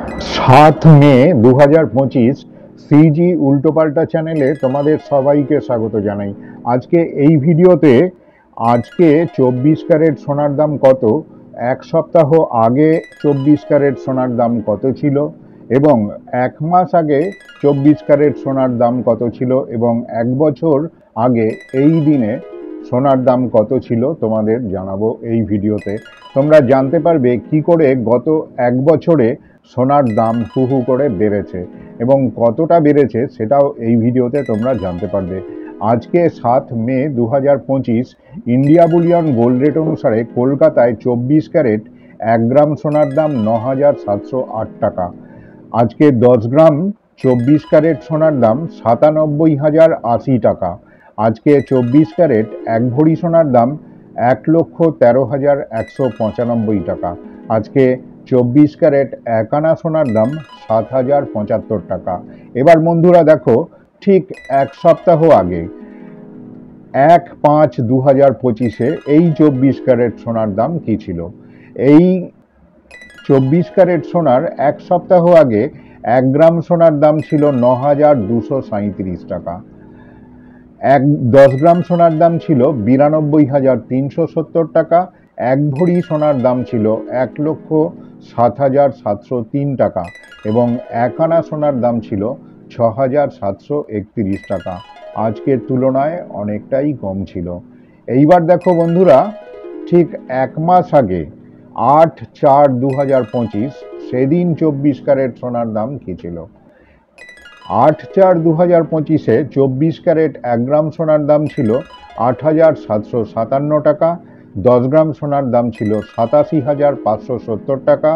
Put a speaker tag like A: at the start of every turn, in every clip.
A: 7 মে 2025 CG উল্টোপাল্টা চ্যানেলে তোমাদের সবাইকে স্বাগত জানাই। আজকে এই ভিডিওতে আজকে 24 ক্যারেট সোনার দাম কত, এক সপ্তাহ আগে 24 ক্যারেট সোনার দাম কত ছিল এবং এক মাস আগে 24 ক্যারেট সোনার দাম কত ছিল এবং এক বছর আগে এই দিনে সোনার দাম কত ছিল তোমাদের জানাবো এই ভিডিওতে। তোমরা জানতে পারবে কি করে গত এক বছরে সোনার দাম হু হু করে বেড়েছে এবং কতটা বেড়েছে সেটাও এই ভিডিওতে তোমরা জানতে পারবে। আজকে 7 মে 2025 ইন্ডিয়া বুলিয়ন গোল্ড রেট অনুসারে কলকাতায় 24 ক্যারেট 1 গ্রাম সোনার দাম 9,708 টাকা। আজকে 10 গ্রাম 24 ক্যারেট সোনার দাম 97,080 টাকা। আজকে 24 ক্যারেট 1 ভরি সোনার দাম 1,13,195 টাকা। আজকে 24 ক্যারেট 1 আনা সোনার দাম 7,075 টাকা। এবার বন্ধুরা দেখো, ঠিক এক সপ্তাহ আগে 1/5/2025 এই 24 ক্যারেট সোনার দাম কি ছিল। এই 24 ক্যারেট সোনার এক সপ্তাহ আগে 1 গ্রাম সোনার দাম ছিল 9,237 টাকা। 10 গ্রাম সোনার দাম ছিল 92,370 টাকা। 1 ভরি সোনার দাম ছিল 1,07,703 টাকা এবং 1 আনা সোনার দাম ছিল 6,731 টাকা। আজকের তুলনায় অনেকটাই কম ছিল। এইবার দেখো বন্ধুরা, ঠিক এক মাস আগে 8/4/2025 সেদিন 24 ক্যারেট সোনার দাম কি ছিল। 8/4/2025 24 ক্যারেট 1 গ্রাম সোনার দাম ছিল 8,757 টাকা। 10 গ্রাম সোনার দাম ছিল 87,570 টাকা।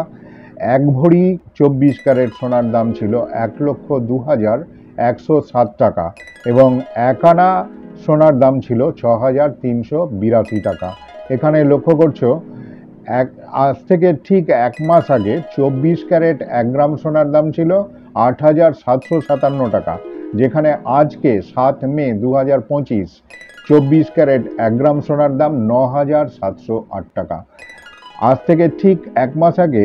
A: 1 ভরি 24 ক্যারেট সোনার দাম ছিল 1,02,107 টাকা এবং 1 আনা সোনার দাম ছিল 6,382 টাকা। এখানে লক্ষ্য করছো, আজ থেকে ঠিক এক মাস আগে 24 ক্যারেট 1 গ্রাম সোনার দাম ছিল 8,757 টাকা, যেখানে আজকে 7 মে 2025 24 ক্যারেট 1 গ্রাম সোনার দাম 9,708 টাকা। আজ থেকে ঠিক এক মাস আগে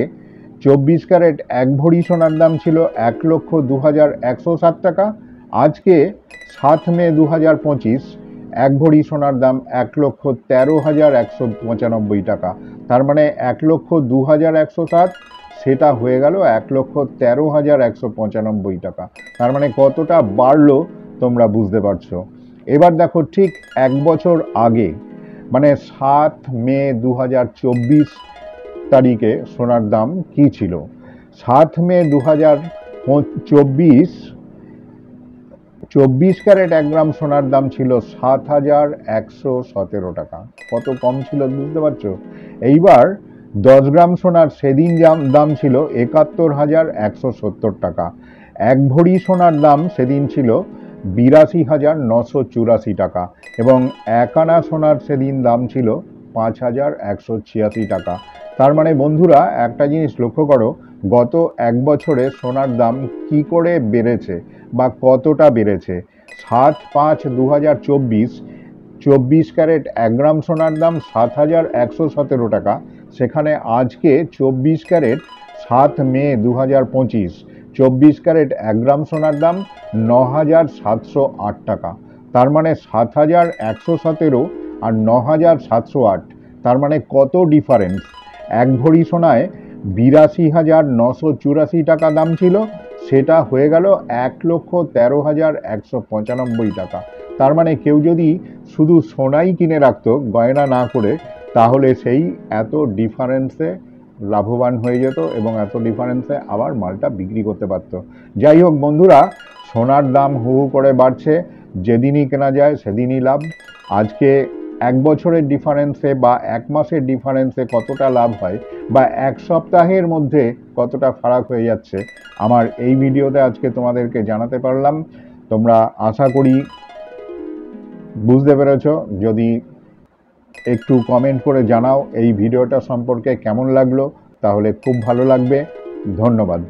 A: 24 ক্যারেট 1 ভরি সোনার দাম ছিল 1,02,107 টাকা। আজকে 7 মে 2025 1 ভরি সোনার দাম 1,13,195 টাকা। তার মানে 1,02,107 সেটা হয়ে গেল 1,13,195 টাকা। তার মানে কতটা বাড়লো তোমরা বুঝতে পারছো। এবার দেখো, ঠিক এক বছর আগে মানে 7 মে 2024 তারিখে সোনার দাম কি ছিল। 7 মে 2024 24 ক্যারেট 1 গ্রাম সোনার দাম ছিল 7,117 টাকা। কত কম ছিল বুঝতে পারছো। এইবার 10 গ্রাম সোনার সেদিন দাম ছিল 71,170 টাকা। 1 ভরি সোনার দাম সেদিন ছিল 82,984 টাকা এবং 1 আনা সোনার সেদিন দাম ছিল 5,186 টাকা। তার মানে বন্ধুরা, একটা জিনিস লক্ষ্য করো, গত এক বছরে সোনার দাম কি করে বেড়েছে বা কতটা বেড়েছে। 7/5/2024 24 ক্যারেট 1 গ্রাম সোনার দাম 7,117 টাকা, সেখানে আজকে 24 ক্যারেট 7 মে 2025 24 ক্যারেট 1 গ্রাম সোনার দাম 9,708 টাকা। তার মানে 7,117 আর 9,708, তার মানে কত ডিফারেন্স। 1 ভরি সোনায় 82,984 টাকা দাম ছিল, সেটা হয়ে গেল 1,13,195 টাকা। তার মানে কেউ যদি শুধু সোনাই কিনে রাখতো গয়না না করে, তাহলে সেই এত ডিফারেন্সে লাভবান হয়ে যেত এবং এত ডিফারেন্সে আবার মালটা বিক্রি করতে পারত। যাই হোক বন্ধুরা, সোনার দাম হু হু করে বাড়ছে, যেদিনই কেনা যায় সেদিনই লাভ। আজকে এক বছরের ডিফারেন্সে বা এক মাসের ডিফারেন্সে কতটা লাভ হয় বা এক সপ্তাহের মধ্যে কতটা ফারাক হয়ে যাচ্ছে, আমার এই ভিডিওতে আজকে তোমাদেরকে জানাতে পারলাম। তোমরা আশা করি বুঝতে পেরেছো। যদি একটু কমেন্ট করে জানাও এই ভিডিওটা সম্পর্কে কেমন লাগলো, তাহলে খুব ভালো লাগবে। ধন্যবাদ।